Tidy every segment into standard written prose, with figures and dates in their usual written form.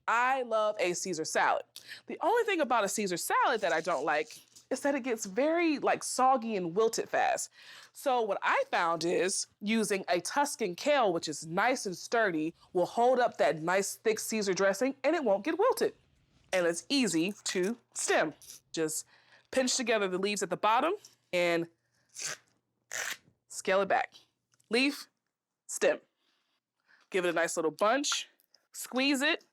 I love a Caesar salad. The only thing about a Caesar salad that I don't like is that it gets very like soggy and wilted fast. So what I found is using a Tuscan kale, which is nice and sturdy, will hold up that nice thick Caesar dressing and it won't get wilted. And it's easy to stem. Just pinch together the leaves at the bottom and scale it back. Leaf, stem. Give it a nice little bunch, squeeze it,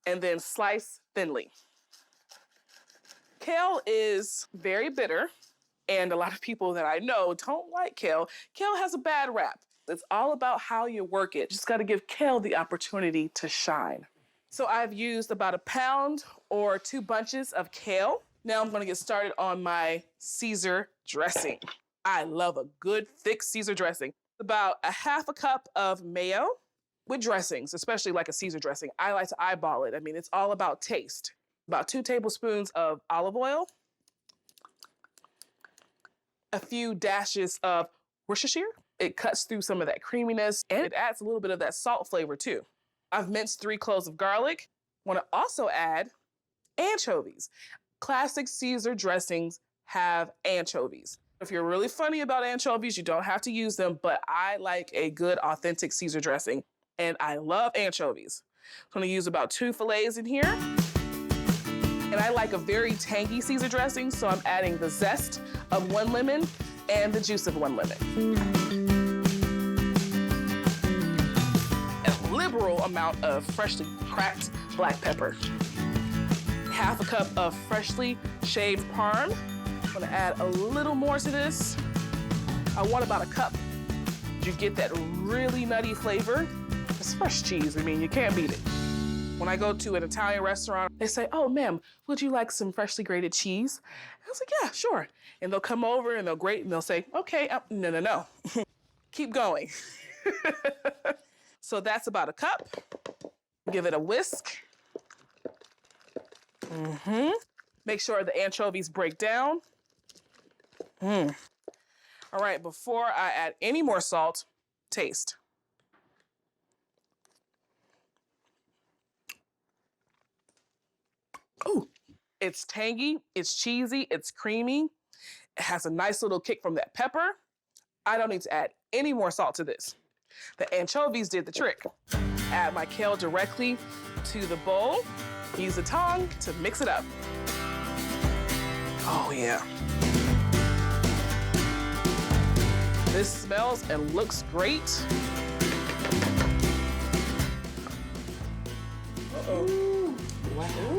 and then slice thinly. Kale is very bitter, and a lot of people that I know don't like kale. Kale has a bad rap. It's all about how you work it. Just gotta give kale the opportunity to shine. So I've used about a pound or 2 bunches of kale. Now I'm gonna get started on my Caesar dressing. I love a good thick Caesar dressing. About a half a cup of mayo. With dressings, especially like a Caesar dressing, I like to eyeball it. I mean, it's all about taste. About 2 tablespoons of olive oil. A few dashes of Worcestershire. It cuts through some of that creaminess and it adds a little bit of that salt flavor too. I've minced 3 cloves of garlic. Want to also add anchovies. Classic Caesar dressings have anchovies. If you're really funny about anchovies, you don't have to use them, but I like a good authentic Caesar dressing. And I love anchovies. I'm gonna use about 2 fillets in here. And I like a very tangy Caesar dressing, so I'm adding the zest of 1 lemon and the juice of 1 lemon. A liberal amount of freshly cracked black pepper. Half a cup of freshly shaved parm. I'm gonna add a little more to this. I want about a cup. You get that really nutty flavor. It's fresh cheese. I mean, you can't beat it. When I go to an Italian restaurant, they say, "Oh, ma'am, would you like some freshly grated cheese?" I was like, "Yeah, sure." And they'll come over and they'll grate and they'll say, "Okay, no. Keep going." So that's about a cup. Give it a whisk. Make sure the anchovies break down. All right, before I add any more salt, taste. Ooh, it's tangy, it's cheesy, it's creamy. It has a nice little kick from that pepper. I don't need to add any more salt to this. The anchovies did the trick. Add my kale directly to the bowl. Use a tongue to mix it up. Oh yeah. This smells and looks great. Uh-oh. Wow.